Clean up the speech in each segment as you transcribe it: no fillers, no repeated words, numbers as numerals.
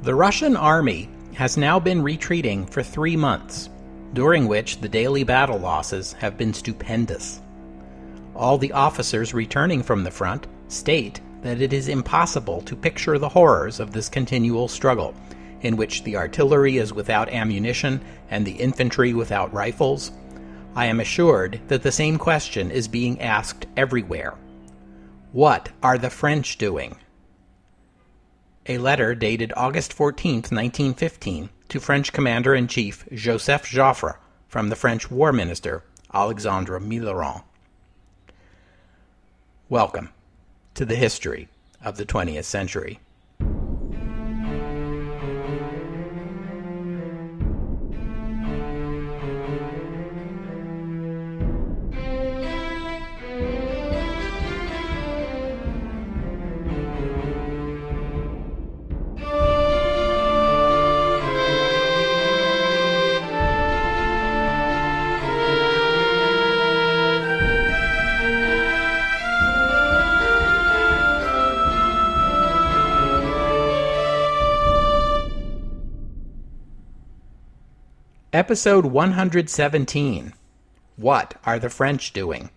The Russian army has now been retreating for 3 months, during which the daily battle losses have been stupendous. All the officers returning from the front state that it is impossible to picture the horrors of this continual struggle, in which the artillery is without ammunition and the infantry without rifles. I am assured that the same question is being asked everywhere. What are the French doing? A letter dated August 14, 1915, to French Commander-in-Chief Joseph Joffre from the French War Minister Alexandre Millerand. Welcome to the history of the 20th century. Episode 117. What are the French doing?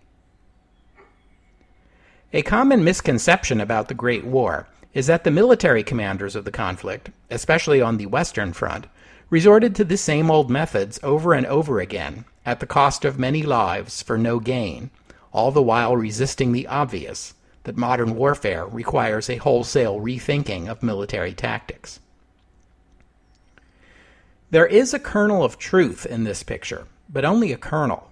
A common misconception about the Great War is that the military commanders of the conflict, especially on the Western Front, resorted to the same old methods over and over again, at the cost of many lives for no gain, all the while resisting the obvious, that modern warfare requires a wholesale rethinking of military tactics. There is a kernel of truth in this picture, but only a kernel.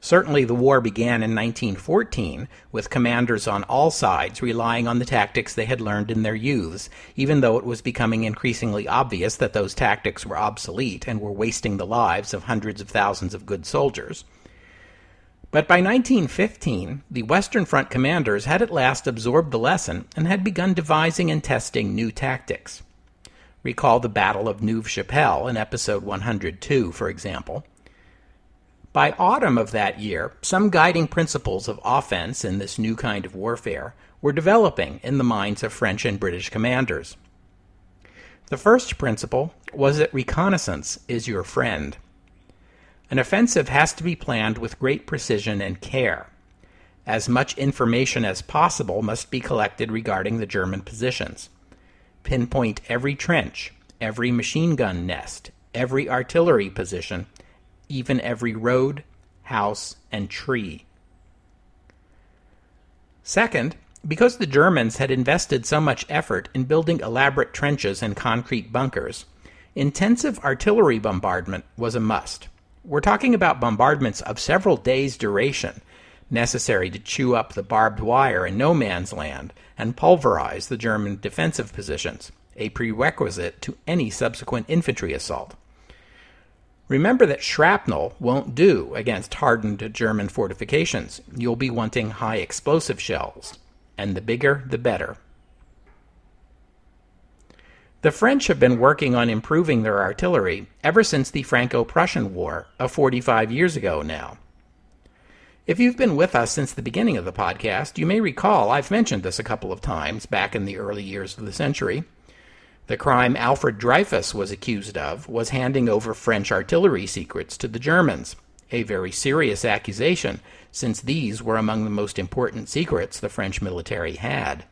Certainly the war began in 1914, with commanders on all sides relying on the tactics they had learned in their youths, even though it was becoming increasingly obvious that those tactics were obsolete and were wasting the lives of hundreds of thousands of good soldiers. But by 1915, the Western Front commanders had at last absorbed the lesson and had begun devising and testing new tactics. Recall the Battle of Neuve-Chapelle in episode 102, for example. By autumn of that year, some guiding principles of offense in this new kind of warfare were developing in the minds of French and British commanders. The first principle was that reconnaissance is your friend. An offensive has to be planned with great precision and care. As much information as possible must be collected regarding the German positions. Pinpoint every trench, every machine gun nest, every artillery position, even every road, house, and tree. Second, because the Germans had invested so much effort in building elaborate trenches and concrete bunkers, intensive artillery bombardment was a must. We're talking about bombardments of several days' duration, necessary to chew up the barbed wire in no man's land and pulverize the German defensive positions, a prerequisite to any subsequent infantry assault. Remember that shrapnel won't do against hardened German fortifications. You'll be wanting high explosive shells, and the bigger the better. The French have been working on improving their artillery ever since the Franco-Prussian War of 45 years ago now. If you've been with us since the beginning of the podcast, you may recall I've mentioned this a couple of times back in the early years of the century. The crime Alfred Dreyfus was accused of was handing over French artillery secrets to the Germans, a very serious accusation, since these were among the most important secrets the French military had.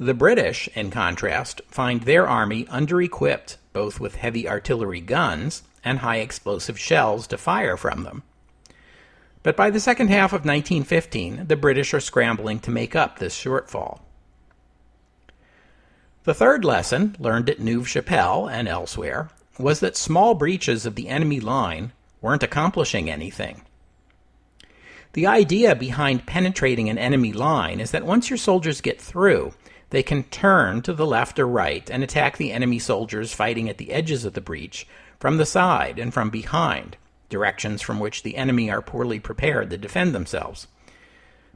The British, in contrast, find their army under-equipped, both with heavy artillery guns and high explosive shells to fire from them. But by the second half of 1915, the British are scrambling to make up this shortfall. The third lesson, learned at Neuve-Chapelle and elsewhere, was that small breaches of the enemy line weren't accomplishing anything. The idea behind penetrating an enemy line is that once your soldiers get through, they can turn to the left or right and attack the enemy soldiers fighting at the edges of the breach, from the side and from behind, directions from which the enemy are poorly prepared to defend themselves.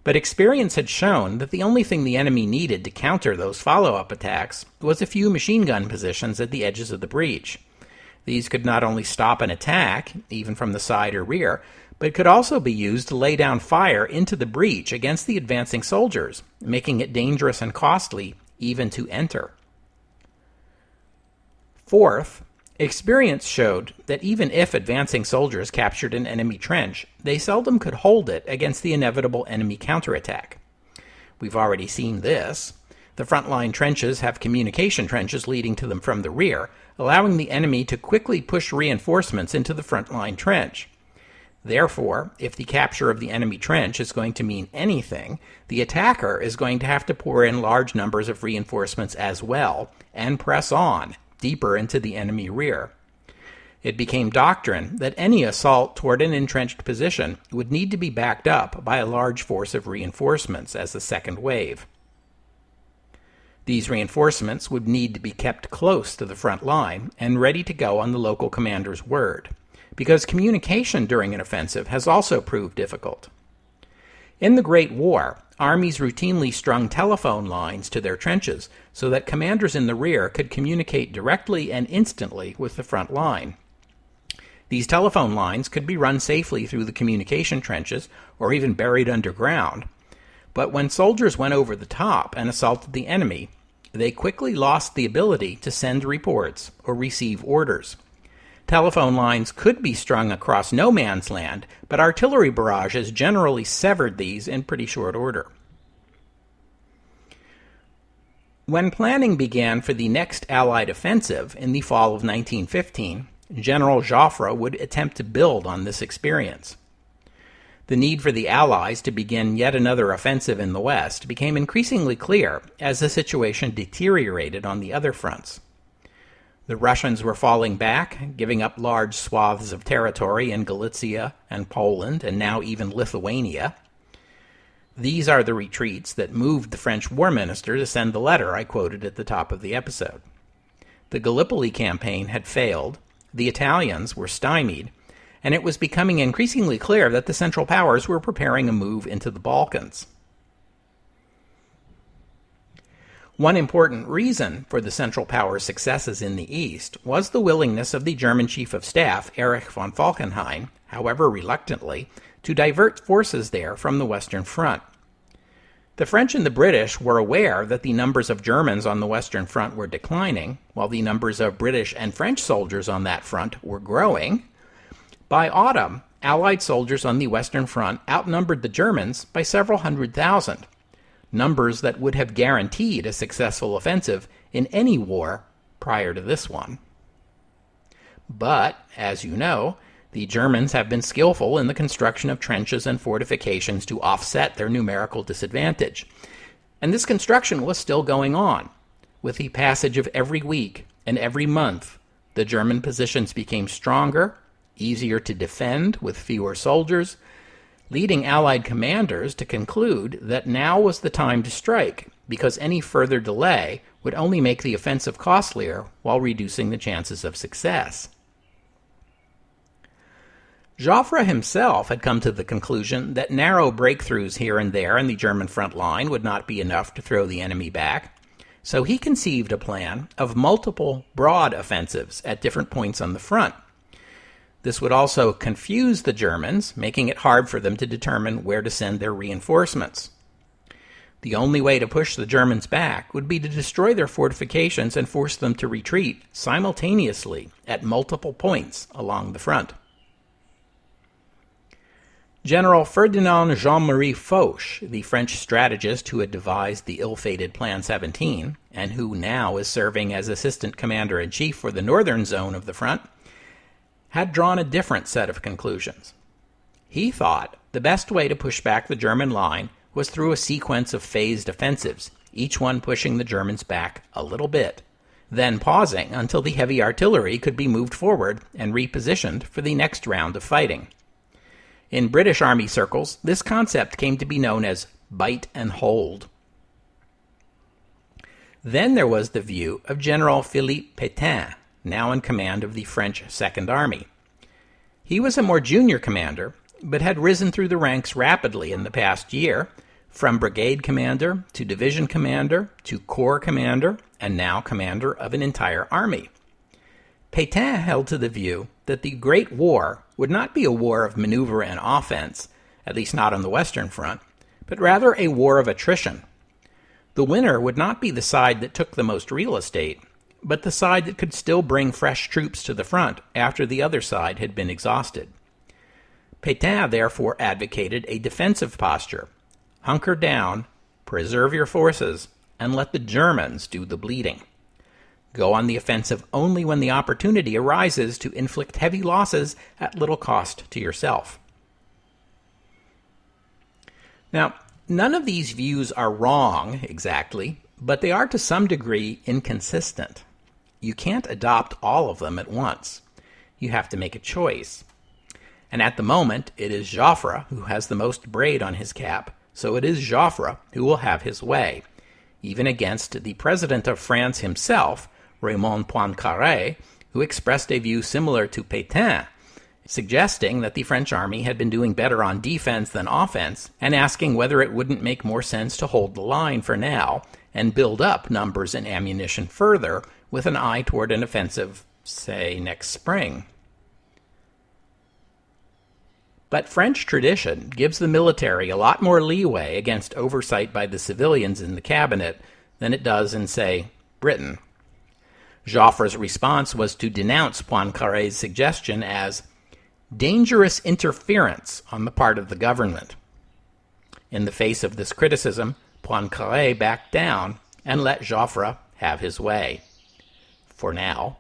But experience had shown that the only thing the enemy needed to counter those follow-up attacks was a few machine gun positions at the edges of the breach. These could not only stop an attack, even from the side or rear, but could also be used to lay down fire into the breach against the advancing soldiers, making it dangerous and costly even to enter. Fourth, experience showed that even if advancing soldiers captured an enemy trench, they seldom could hold it against the inevitable enemy counterattack. We've already seen this. The frontline trenches have communication trenches leading to them from the rear, allowing the enemy to quickly push reinforcements into the frontline trench. Therefore, if the capture of the enemy trench is going to mean anything, the attacker is going to have to pour in large numbers of reinforcements as well, and press on, deeper into the enemy rear. It became doctrine that any assault toward an entrenched position would need to be backed up by a large force of reinforcements as the second wave. These reinforcements would need to be kept close to the front line and ready to go on the local commander's word, because communication during an offensive has also proved difficult. In the Great War, armies routinely strung telephone lines to their trenches so that commanders in the rear could communicate directly and instantly with the front line. These telephone lines could be run safely through the communication trenches or even buried underground, but when soldiers went over the top and assaulted the enemy, they quickly lost the ability to send reports or receive orders. Telephone lines could be strung across no man's land, but artillery barrages generally severed these in pretty short order. When planning began for the next Allied offensive in the fall of 1915, General Joffre would attempt to build on this experience. The need for the Allies to begin yet another offensive in the West became increasingly clear as the situation deteriorated on the other fronts. The Russians were falling back, giving up large swaths of territory in Galicia and Poland, and now even Lithuania. These are the retreats that moved the French war minister to send the letter I quoted at the top of the episode. The Gallipoli campaign had failed, the Italians were stymied, and it was becoming increasingly clear that the Central Powers were preparing a move into the Balkans. One important reason for the Central Powers' successes in the East was the willingness of the German Chief of Staff, Erich von Falkenhayn, however reluctantly, to divert forces there from the Western Front. The French and the British were aware that the numbers of Germans on the Western Front were declining, while the numbers of British and French soldiers on that front were growing. By autumn, Allied soldiers on the Western Front outnumbered the Germans by several 100,000, numbers that would have guaranteed a successful offensive in any war prior to this one. But, as you know, the Germans have been skillful in the construction of trenches and fortifications to offset their numerical disadvantage. And this construction was still going on. With the passage of every week and every month, the German positions became stronger, easier to defend with fewer soldiers, leading Allied commanders to conclude that now was the time to strike, because any further delay would only make the offensive costlier while reducing the chances of success. Joffre himself had come to the conclusion that narrow breakthroughs here and there in the German front line would not be enough to throw the enemy back, so he conceived a plan of multiple broad offensives at different points on the front. This would also confuse the Germans, making it hard for them to determine where to send their reinforcements. The only way to push the Germans back would be to destroy their fortifications and force them to retreat simultaneously at multiple points along the front. General Ferdinand Jean-Marie Foch, the French strategist who had devised the ill-fated Plan 17, and who now is serving as assistant commander-in-chief for the northern zone of the front, had drawn a different set of conclusions. He thought the best way to push back the German line was through a sequence of phased offensives, each one pushing the Germans back a little bit, then pausing until the heavy artillery could be moved forward and repositioned for the next round of fighting. In British Army circles, this concept came to be known as bite and hold. Then there was the view of General Philippe Pétain, now in command of the French Second Army. He was a more junior commander, but had risen through the ranks rapidly in the past year, from brigade commander to division commander to corps commander, and now commander of an entire army. Pétain held to the view that the Great War would not be a war of maneuver and offense, at least not on the Western Front, but rather a war of attrition. The winner would not be the side that took the most real estate, but the side that could still bring fresh troops to the front after the other side had been exhausted. Pétain therefore advocated a defensive posture. Hunker down, preserve your forces, and let the Germans do the bleeding. Go on the offensive only when the opportunity arises to inflict heavy losses at little cost to yourself. Now, none of these views are wrong exactly, but they are to some degree inconsistent. You can't adopt all of them at once. You have to make a choice. And at the moment, it is Joffre who has the most braid on his cap, so it is Joffre who will have his way, even against the President of France himself, Raymond Poincaré, who expressed a view similar to Pétain, suggesting that the French army had been doing better on defense than offense, and asking whether it wouldn't make more sense to hold the line for now and build up numbers and ammunition further with an eye toward an offensive, say, next spring. But French tradition gives the military a lot more leeway against oversight by the civilians in the cabinet than it does in, say, Britain. Joffre's response was to denounce Poincaré's suggestion as dangerous interference on the part of the government. In the face of this criticism, Poincaré backed down and let Joffre have his way. For now.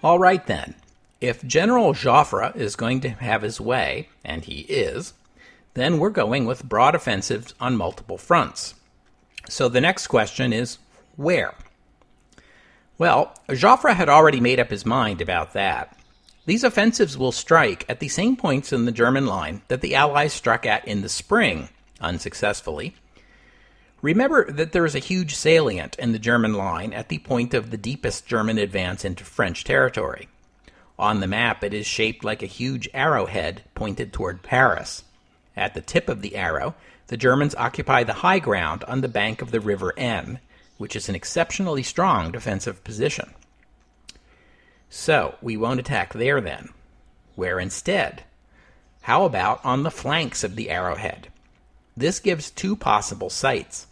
All right then, if General Joffre is going to have his way, and he is, then we're going with broad offensives on multiple fronts. So the next question is, where? Well, Joffre had already made up his mind about that. These offensives will strike at the same points in the German line that the Allies struck at in the spring, unsuccessfully. Remember that there is a huge salient in the German line at the point of the deepest German advance into French territory. On the map, it is shaped like a huge arrowhead pointed toward Paris. At the tip of the arrow, the Germans occupy the high ground on the bank of the River Aisne, which is an exceptionally strong defensive position. So, we won't attack there then. Where instead? How about on the flanks of the arrowhead? This gives two possible sites.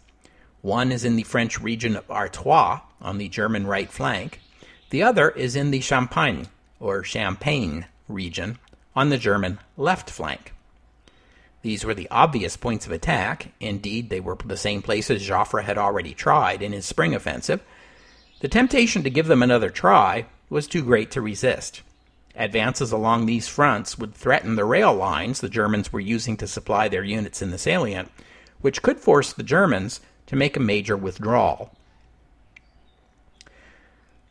One is in the French region of Artois, on the German right flank. The other is in the Champagne, or Champagne region, on the German left flank. These were the obvious points of attack. Indeed, they were the same places Joffre had already tried in his spring offensive. The temptation to give them another try was too great to resist. Advances along these fronts would threaten the rail lines the Germans were using to supply their units in the salient, which could force the Germans to make a major withdrawal.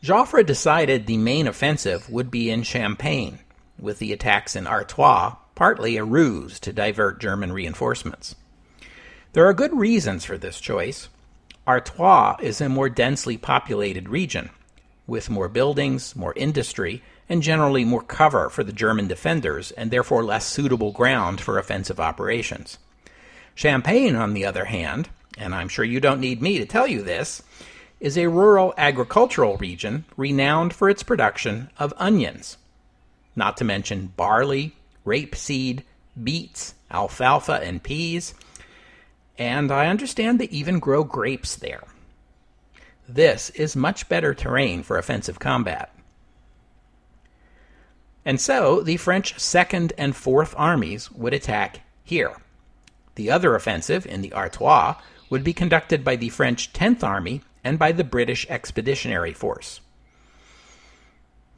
Joffre decided the main offensive would be in Champagne, with the attacks in Artois partly a ruse to divert German reinforcements. There are good reasons for this choice. Artois is a more densely populated region, with more buildings, more industry, and generally more cover for the German defenders, and therefore less suitable ground for offensive operations. Champagne, on the other hand, and I'm sure you don't need me to tell you this, is a rural agricultural region renowned for its production of onions, not to mention barley, rapeseed, beets, alfalfa, and peas, and I understand they even grow grapes there. This is much better terrain for offensive combat. And so the French 2nd and 4th armies would attack here. The other offensive in the Artois would be conducted by the French 10th Army and by the British Expeditionary Force.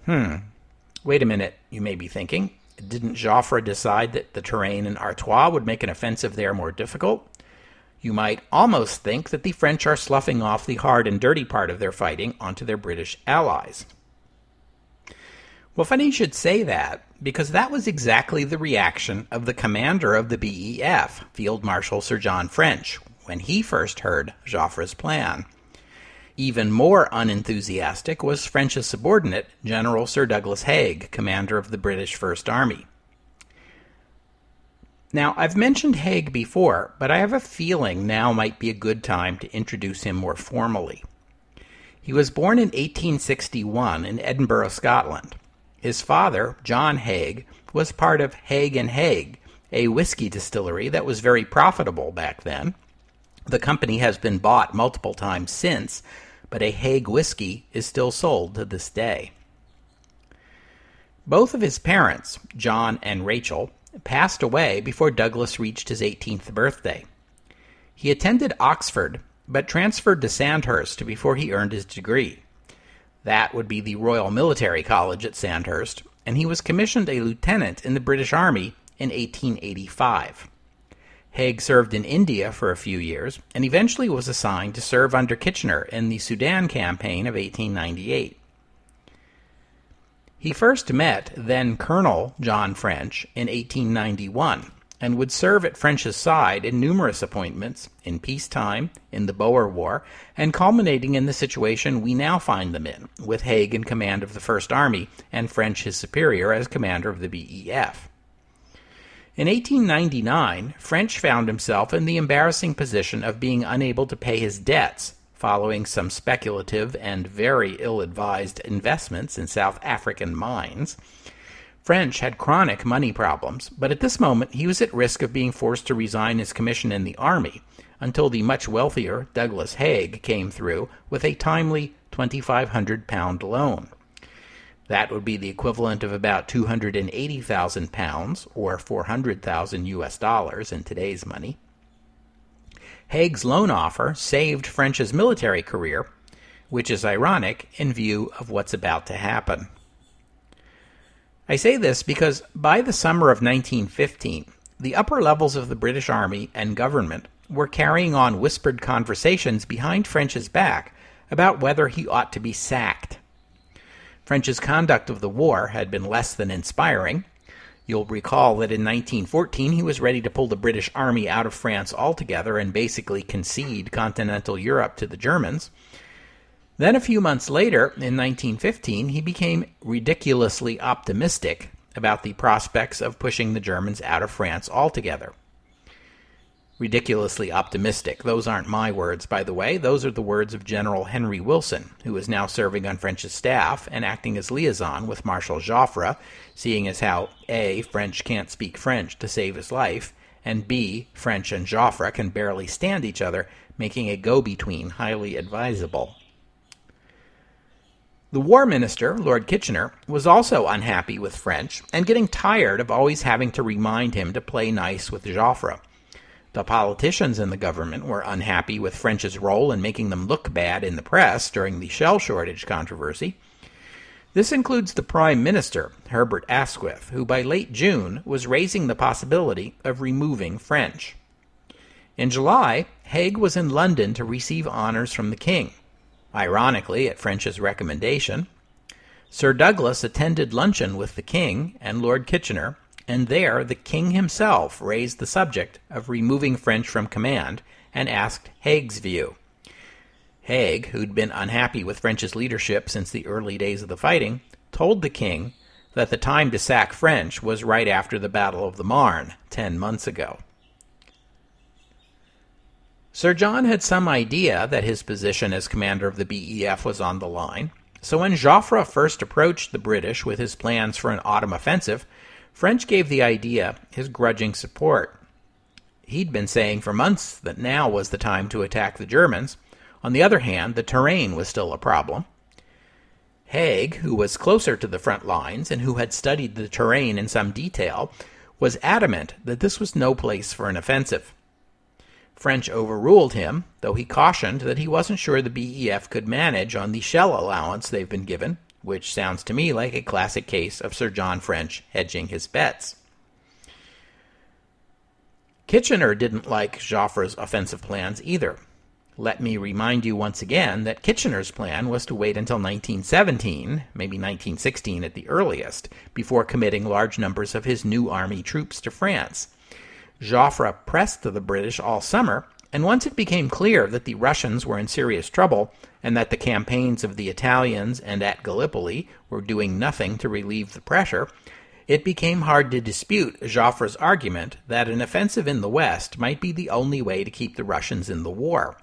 Wait a minute, you may be thinking. Didn't Joffre decide that the terrain in Artois would make an offensive there more difficult? You might almost think that the French are sloughing off the hard and dirty part of their fighting onto their British allies. Well, funny you should say that, because that was exactly the reaction of the commander of the BEF, Field Marshal Sir John French, when he first heard Joffre's plan. Even more unenthusiastic was French's subordinate, General Sir Douglas Haig, commander of the British First Army. Now, I've mentioned Haig before, but I have a feeling now might be a good time to introduce him more formally. He was born in 1861 in Edinburgh, Scotland. His father, John Haig, was part of Haig & Haig, a whiskey distillery that was very profitable back then. The company has been bought multiple times since, but a Haig whiskey is still sold to this day. Both of his parents, John and Rachel, passed away before Douglas reached his 18th birthday. He attended Oxford, but transferred to Sandhurst before he earned his degree. That would be the Royal Military College at Sandhurst, and he was commissioned a lieutenant in the British Army in 1885. Haig served in India for a few years, and eventually was assigned to serve under Kitchener in the Sudan campaign of 1898. He first met then-Colonel John French in 1891, and would serve at French's side in numerous appointments, in peacetime, in the Boer War, and culminating in the situation we now find them in, with Haig in command of the First Army, and French his superior as commander of the BEF. In 1899, French found himself in the embarrassing position of being unable to pay his debts following some speculative and very ill-advised investments in South African mines. French had chronic money problems, but at this moment he was at risk of being forced to resign his commission in the army until the much wealthier Douglas Haig came through with a timely £2,500 loan. That would be the equivalent of about £280,000, or $400,000 in today's money. Haig's loan offer saved French's military career, which is ironic in view of what's about to happen. I say this because by the summer of 1915, the upper levels of the British Army and government were carrying on whispered conversations behind French's back about whether he ought to be sacked. French's conduct of the war had been less than inspiring. You'll recall that in 1914 he was ready to pull the British Army out of France altogether and basically concede continental Europe to the Germans. Then a few months later, in 1915, he became ridiculously optimistic about the prospects of pushing the Germans out of France altogether. Ridiculously optimistic. Those aren't my words, by the way. Those are the words of General Henry Wilson, who is now serving on French's staff and acting as liaison with Marshal Joffre, seeing as how A, French can't speak French to save his life, and B, French and Joffre can barely stand each other, making a go-between highly advisable. The War Minister, Lord Kitchener, was also unhappy with French and getting tired of always having to remind him to play nice with Joffre. The politicians in the government were unhappy with French's role in making them look bad in the press during the shell shortage controversy. This includes the Prime Minister, Herbert Asquith, who by late June was raising the possibility of removing French. In July, Haig was in London to receive honors from the King, ironically at French's recommendation. Sir Douglas attended luncheon with the King and Lord Kitchener, and there the King himself raised the subject of removing French from command and asked Haig's view. Haig, who'd been unhappy with French's leadership since the early days of the fighting, told the King that the time to sack French was right after the Battle of the Marne, 10 months ago. Sir John had some idea that his position as commander of the BEF was on the line, so when Joffre first approached the British with his plans for an autumn offensive, French gave the idea his grudging support. He'd been saying for months that now was the time to attack the Germans. On the other hand, the terrain was still a problem. Haig, who was closer to the front lines and who had studied the terrain in some detail, was adamant that this was no place for an offensive. French overruled him, though he cautioned that he wasn't sure the BEF could manage on the shell allowance they've been given, which sounds to me like a classic case of Sir John French hedging his bets. Kitchener didn't like Joffre's offensive plans either. Let me remind you once again that Kitchener's plan was to wait until 1917, maybe 1916 at the earliest, before committing large numbers of his new army troops to France. Joffre pressed the British all summer, and once it became clear that the Russians were in serious trouble and that the campaigns of the Italians and at Gallipoli were doing nothing to relieve the pressure, it became hard to dispute Joffre's argument that an offensive in the West might be the only way to keep the Russians in the war.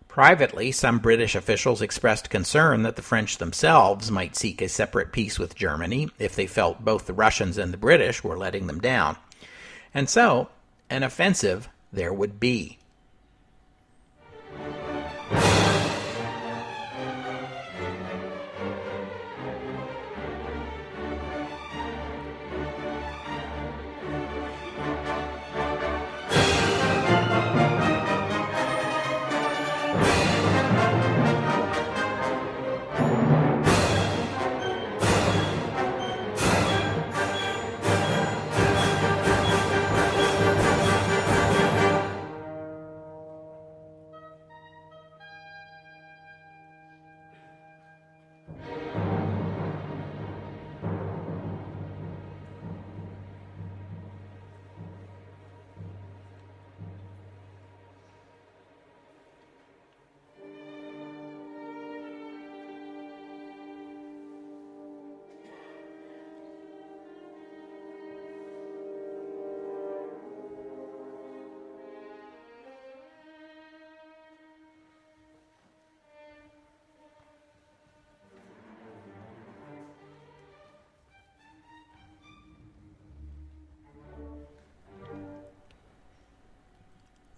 Privately, some British officials expressed concern that the French themselves might seek a separate peace with Germany if they felt both the Russians and the British were letting them down. And so, an offensive there would be.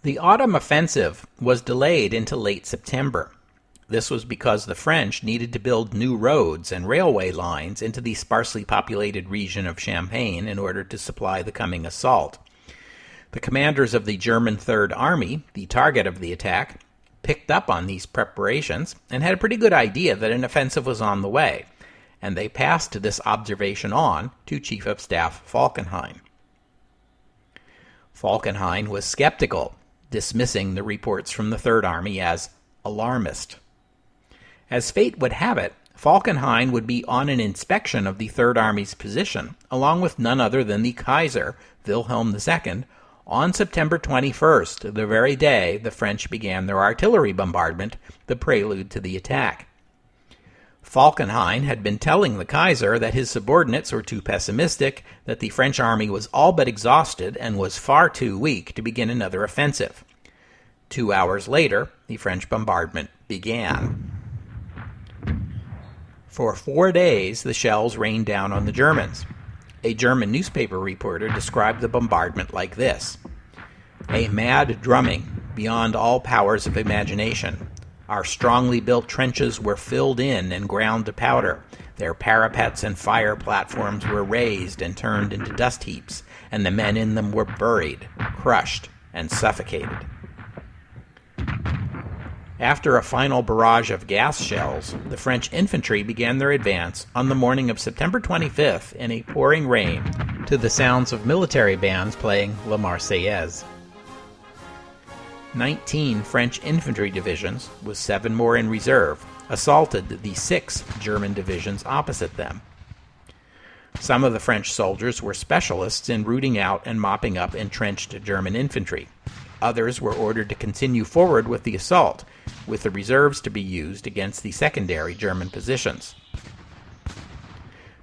The autumn offensive was delayed into late September. This was because the French needed to build new roads and railway lines into the sparsely populated region of Champagne in order to supply the coming assault. The commanders of the German Third Army, the target of the attack, picked up on these preparations and had a pretty good idea that an offensive was on the way, and they passed this observation on to Chief of Staff Falkenhayn. Falkenhayn was skeptical, dismissing the reports from the Third Army as alarmist. As fate would have it, Falkenhayn would be on an inspection of the Third Army's position, along with none other than the Kaiser, Wilhelm II, on September 21st, the very day the French began their artillery bombardment, the prelude to the attack. Falkenhayn had been telling the Kaiser that his subordinates were too pessimistic, that the French army was all but exhausted and was far too weak to begin another offensive. 2 hours later, the French bombardment began. For 4 days, the shells rained down on the Germans. A German newspaper reporter described the bombardment like this: "A mad drumming beyond all powers of imagination. Our strongly built trenches were filled in and ground to powder. Their parapets and fire platforms were razed and turned into dust heaps, and the men in them were buried, crushed, and suffocated." After a final barrage of gas shells, the French infantry began their advance on the morning of September 25th in a pouring rain to the sounds of military bands playing La Marseillaise. 19 French infantry divisions, with 7 more in reserve, assaulted the 6 German divisions opposite them. Some of the French soldiers were specialists in rooting out and mopping up entrenched German infantry. Others were ordered to continue forward with the assault, with the reserves to be used against the secondary German positions.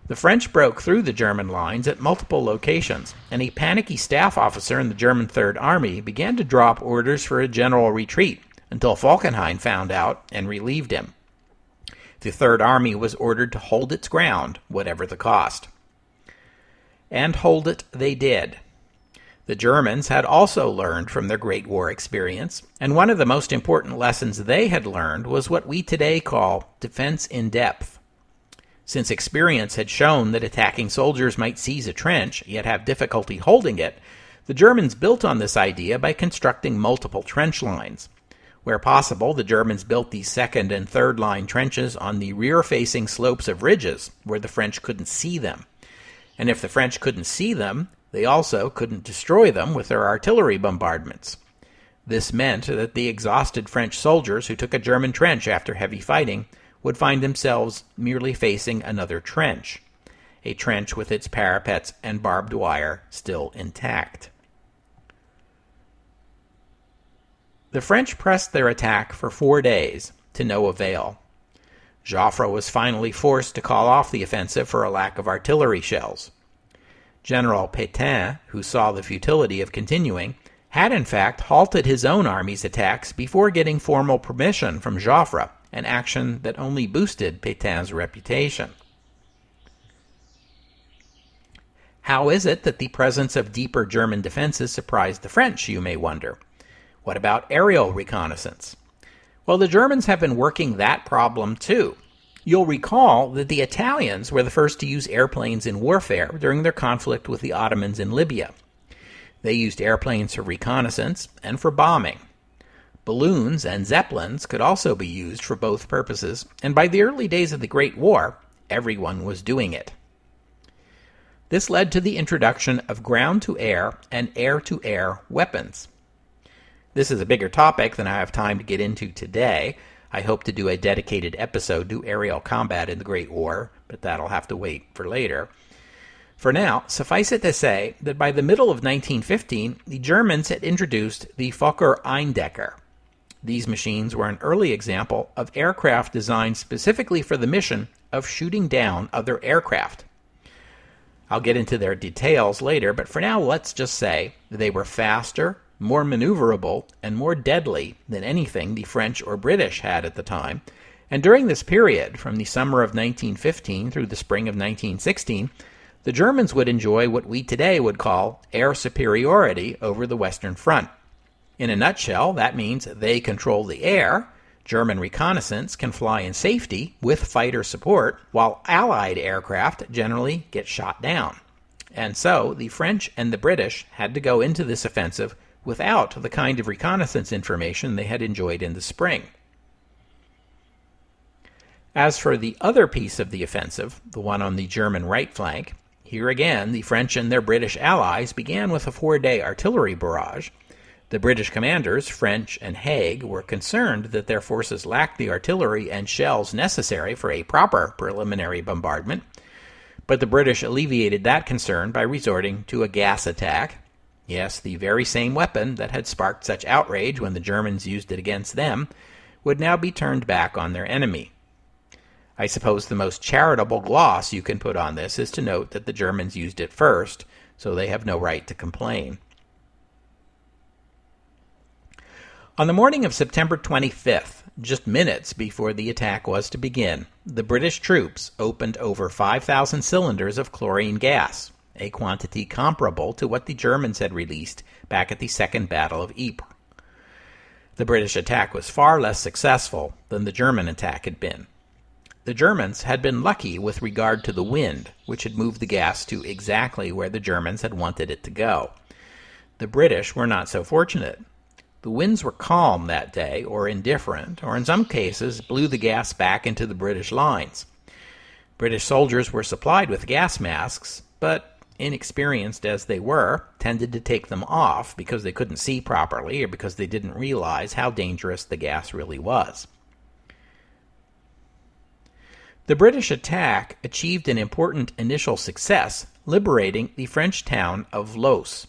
The French broke through the German lines at multiple locations, and a panicky staff officer in the German Third Army began to drop orders for a general retreat until Falkenhayn found out and relieved him. The Third Army was ordered to hold its ground, whatever the cost. And hold it they did. The Germans had also learned from their Great War experience, and one of the most important lessons they had learned was what we today call defense in depth. Since experience had shown that attacking soldiers might seize a trench, yet have difficulty holding it, the Germans built on this idea by constructing multiple trench lines. Where possible, the Germans built these second and third line trenches on the rear-facing slopes of ridges where the French couldn't see them. And if the French couldn't see them, they also couldn't destroy them with their artillery bombardments. This meant that the exhausted French soldiers who took a German trench after heavy fighting would find themselves merely facing another trench, a trench with its parapets and barbed wire still intact. The French pressed their attack for 4 days, to no avail. Joffre was finally forced to call off the offensive for a lack of artillery shells. General Pétain, who saw the futility of continuing, had in fact halted his own army's attacks before getting formal permission from Joffre, an action that only boosted Pétain's reputation. How is it that the presence of deeper German defenses surprised the French, you may wonder? What about aerial reconnaissance? Well, the Germans have been working that problem too. You'll recall that the Italians were the first to use airplanes in warfare during their conflict with the Ottomans in Libya. They used airplanes for reconnaissance and for bombing. Balloons and zeppelins could also be used for both purposes, and by the early days of the Great War, everyone was doing it. This led to the introduction of ground-to-air and air-to-air weapons. This is a bigger topic than I have time to get into today. I hope to do a dedicated episode to aerial combat in the Great War, but that'll have to wait for later. For now, suffice it to say that by the middle of 1915, the Germans had introduced the Fokker Eindecker. These machines were an early example of aircraft designed specifically for the mission of shooting down other aircraft. I'll get into their details later, but for now let's just say they were faster, more maneuverable, and more deadly than anything the French or British had at the time. And during this period, from the summer of 1915 through the spring of 1916, the Germans would enjoy what we today would call air superiority over the Western Front. In a nutshell, that means they control the air, German reconnaissance can fly in safety with fighter support, while Allied aircraft generally get shot down. And so the French and the British had to go into this offensive without the kind of reconnaissance information they had enjoyed in the spring. As for the other piece of the offensive, the one on the German right flank, here again the French and their British allies began with a 4-day artillery barrage. The British commanders, French and Haig, were concerned that their forces lacked the artillery and shells necessary for a proper preliminary bombardment, but the British alleviated that concern by resorting to a gas attack. Yes, the very same weapon that had sparked such outrage when the Germans used it against them would now be turned back on their enemy. I suppose the most charitable gloss you can put on this is to note that the Germans used it first, so they have no right to complain. On the morning of September 25th, just minutes before the attack was to begin, the British troops opened over 5,000 cylinders of chlorine gas, a quantity comparable to what the Germans had released back at the Second Battle of Ypres. The British attack was far less successful than the German attack had been. The Germans had been lucky with regard to the wind, which had moved the gas to exactly where the Germans had wanted it to go. The British were not so fortunate. The winds were calm that day, or indifferent, or in some cases blew the gas back into the British lines. British soldiers were supplied with gas masks, but inexperienced as they were, tended to take them off because they couldn't see properly or because they didn't realize how dangerous the gas really was. The British attack achieved an important initial success, liberating the French town of Loos.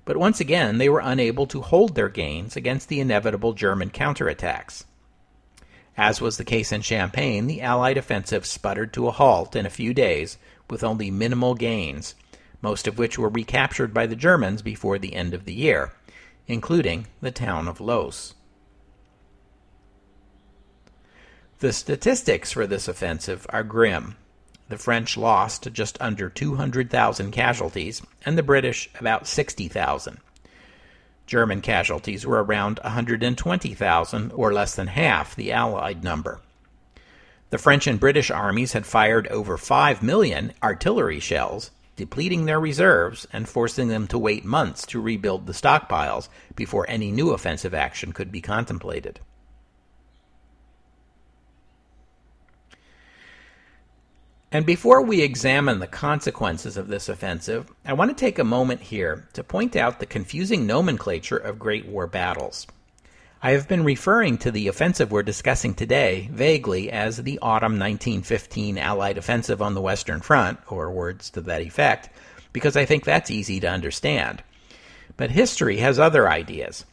But once again, they were unable to hold their gains against the inevitable German counterattacks. As was the case in Champagne, the Allied offensive sputtered to a halt in a few days with only minimal gains, most of which were recaptured by the Germans before the end of the year, including the town of Loos. The statistics for this offensive are grim. The French lost just under 200,000 casualties, and the British about 60,000. German casualties were around 120,000, or less than half the Allied number. The French and British armies had fired over 5 million artillery shells, depleting their reserves and forcing them to wait months to rebuild the stockpiles before any new offensive action could be contemplated. And before we examine the consequences of this offensive, I want to take a moment here to point out the confusing nomenclature of Great War battles. I have been referring to the offensive we're discussing today vaguely as the Autumn 1915 Allied Offensive on the Western Front, or words to that effect, because I think that's easy to understand. But history has other ideas.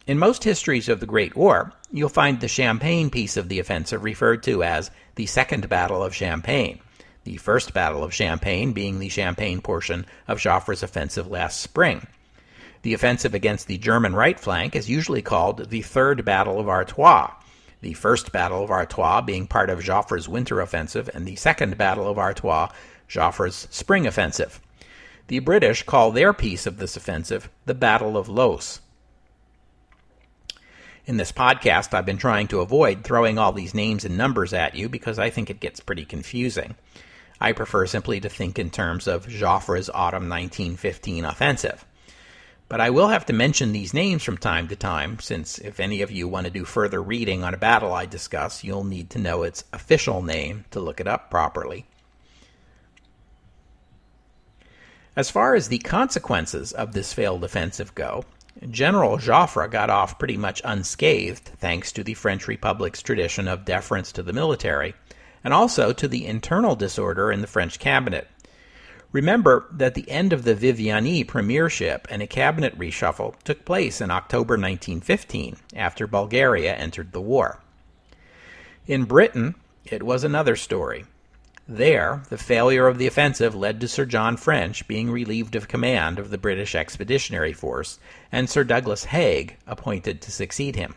In most histories of the Great War, you'll find the Champagne piece of the offensive referred to as the Second Battle of Champagne, the First Battle of Champagne being the Champagne portion of Joffre's offensive last spring. The offensive against the German right flank is usually called the Third Battle of Artois, the First Battle of Artois being part of Joffre's winter offensive, and the Second Battle of Artois, Joffre's spring offensive. The British call their piece of this offensive the Battle of Loos. In this podcast, I've been trying to avoid throwing all these names and numbers at you because I think it gets pretty confusing. I prefer simply to think in terms of Joffre's Autumn 1915 offensive. But I will have to mention these names from time to time, since if any of you want to do further reading on a battle I discuss, you'll need to know its official name to look it up properly. As far as the consequences of this failed offensive go, General Joffre got off pretty much unscathed thanks to the French Republic's tradition of deference to the military, and also to the internal disorder in the French cabinet. Remember that the end of the Viviani premiership and a cabinet reshuffle took place in October 1915, after Bulgaria entered the war. In Britain, it was another story. There, the failure of the offensive led to Sir John French being relieved of command of the British Expeditionary Force, and Sir Douglas Haig appointed to succeed him.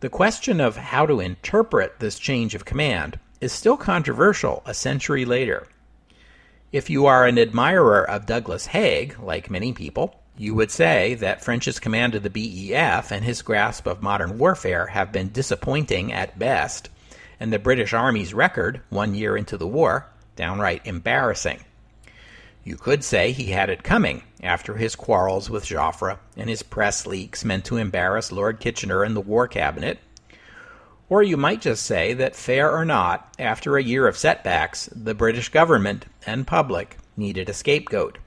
The question of how to interpret this change of command is still controversial a century later. If you are an admirer of Douglas Haig, like many people, you would say that French's command of the BEF and his grasp of modern warfare have been disappointing at best, and the British Army's record, 1 year into the war, downright embarrassing. You could say he had it coming after his quarrels with Joffre and his press leaks meant to embarrass Lord Kitchener and the War Cabinet. Or you might just say that, fair or not, after a year of setbacks, the British government and public needed a scapegoat.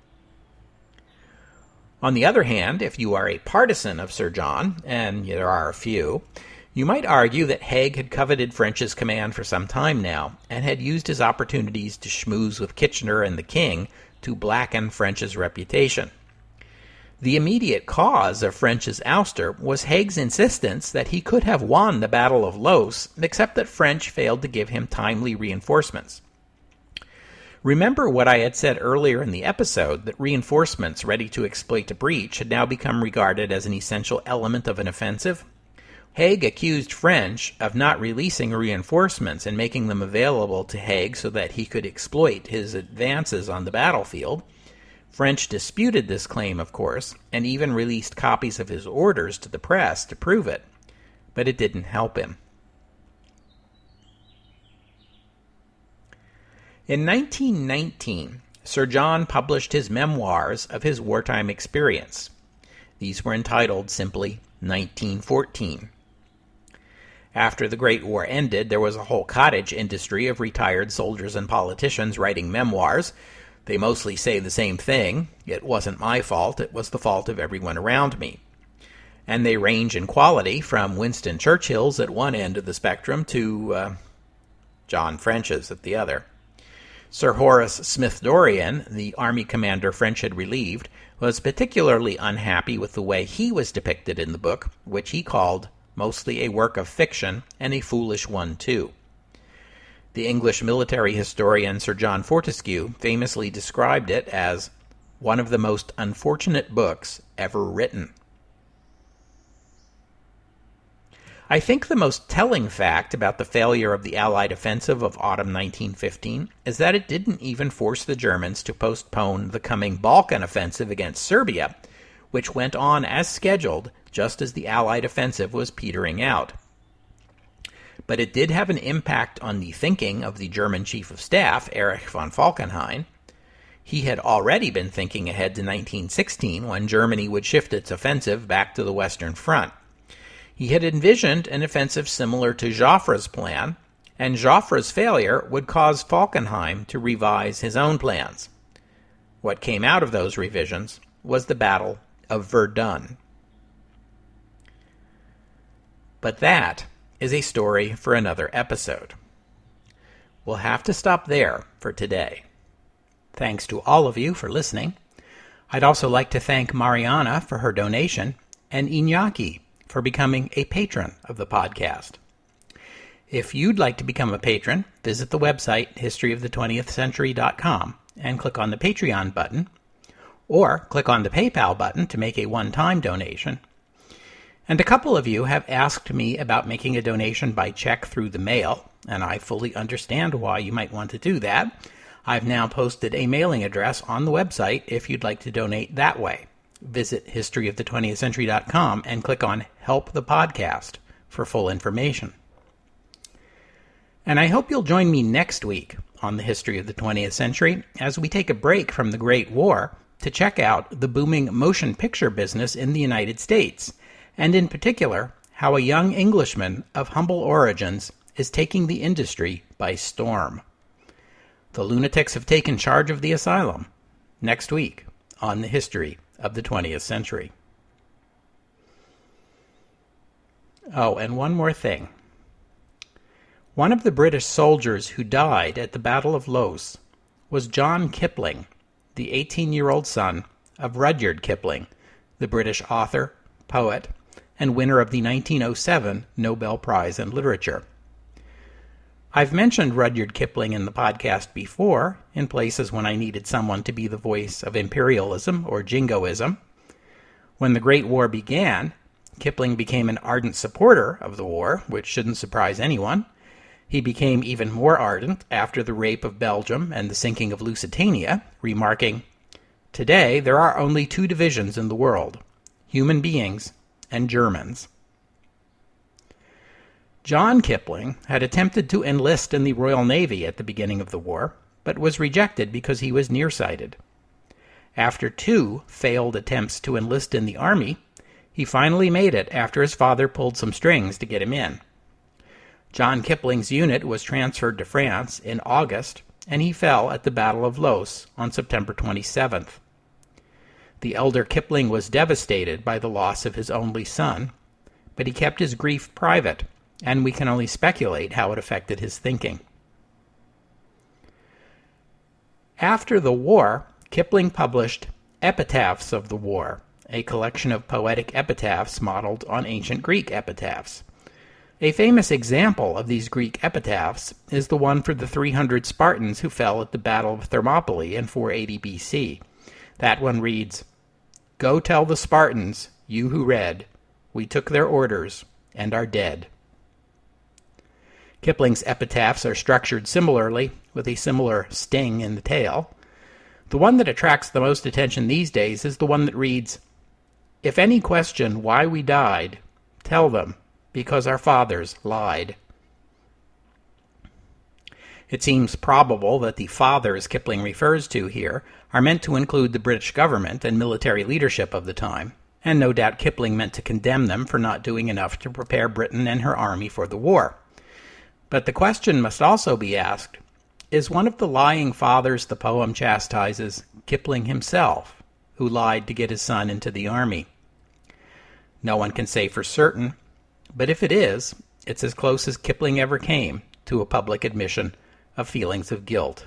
On the other hand, if you are a partisan of Sir John, and there are a few, you might argue that Haig had coveted French's command for some time now, and had used his opportunities to schmooze with Kitchener and the King to blacken French's reputation. The immediate cause of French's ouster was Haig's insistence that he could have won the Battle of Loos, except that French failed to give him timely reinforcements. Remember what I had said earlier in the episode, that reinforcements ready to exploit a breach had now become regarded as an essential element of an offensive? Haig accused French of not releasing reinforcements and making them available to Haig so that he could exploit his advances on the battlefield. French disputed this claim, of course, and even released copies of his orders to the press to prove it, but it didn't help him. In 1919, Sir John published his memoirs of his wartime experience. These were entitled simply 1914. After the Great War ended, there was a whole cottage industry of retired soldiers and politicians writing memoirs. They mostly say the same thing: it wasn't my fault, it was the fault of everyone around me. And they range in quality from Winston Churchill's at one end of the spectrum to John French's at the other. Sir Horace Smith-Dorrien, the army commander French had relieved, was particularly unhappy with the way he was depicted in the book, which he called mostly a work of fiction, and a foolish one too. The English military historian Sir John Fortescue famously described it as one of the most unfortunate books ever written. I think the most telling fact about the failure of the Allied offensive of autumn 1915 is that it didn't even force the Germans to postpone the coming Balkan offensive against Serbia, which went on as scheduled just as the Allied offensive was petering out. But it did have an impact on the thinking of the German Chief of Staff, Erich von Falkenhayn. He had already been thinking ahead to 1916 when Germany would shift its offensive back to the Western Front. He had envisioned an offensive similar to Joffre's plan, and Joffre's failure would cause Falkenhayn to revise his own plans. What came out of those revisions was the Battle of Verdun. But that is a story for another episode. We'll have to stop there for today. Thanks to all of you for listening. I'd also like to thank Mariana for her donation and Iñaki for becoming a patron of the podcast. If you'd like to become a patron, visit the website historyofthe20thcentury.com and click on the Patreon button, or click on the PayPal button to make a one-time donation. And a couple of you have asked me about making a donation by check through the mail, and I fully understand why you might want to do that. I've now posted a mailing address on the website if you'd like to donate that way. Visit historyofthe20thcentury.com and click on Help the Podcast for full information. And I hope you'll join me next week on the History of the 20th Century as we take a break from the Great War to check out the booming motion picture business in the United States, and in particular, how a young Englishman of humble origins is taking the industry by storm. The lunatics have taken charge of the asylum. Next week on the History of the 20th Century. Oh, and one more thing. One of the British soldiers who died at the Battle of Loos was John Kipling, the 18-year-old son of Rudyard Kipling, the British author, poet, and winner of the 1907 Nobel Prize in Literature. I've mentioned Rudyard Kipling in the podcast before, in places when I needed someone to be the voice of imperialism or jingoism. When the Great War began, Kipling became an ardent supporter of the war, which shouldn't surprise anyone. He became even more ardent after the rape of Belgium and the sinking of Lusitania, remarking, "Today there are only two divisions in the world, human beings and Germans." John Kipling had attempted to enlist in the Royal Navy at the beginning of the war, but was rejected because he was nearsighted. After 2 failed attempts to enlist in the Army, he finally made it after his father pulled some strings to get him in. John Kipling's unit was transferred to France in August, and he fell at the Battle of Loos on September 27th. The elder Kipling was devastated by the loss of his only son, but he kept his grief private, and we can only speculate how it affected his thinking. After the war, Kipling published Epitaphs of the War, a collection of poetic epitaphs modeled on ancient Greek epitaphs. A famous example of these Greek epitaphs is the one for the 300 Spartans who fell at the Battle of Thermopylae in 480 BC. That one reads, "Go tell the Spartans, you who read, we took their orders and are dead." Kipling's epitaphs are structured similarly, with a similar sting in the tail. The one that attracts the most attention these days is the one that reads, "If any question why we died, tell them, because our fathers lied." It seems probable that the fathers Kipling refers to here are meant to include the British government and military leadership of the time, and no doubt Kipling meant to condemn them for not doing enough to prepare Britain and her army for the war. But the question must also be asked, is one of the lying fathers the poem chastises Kipling himself, who lied to get his son into the army? No one can say for certain, but if it is, it's as close as Kipling ever came to a public admission of feelings of guilt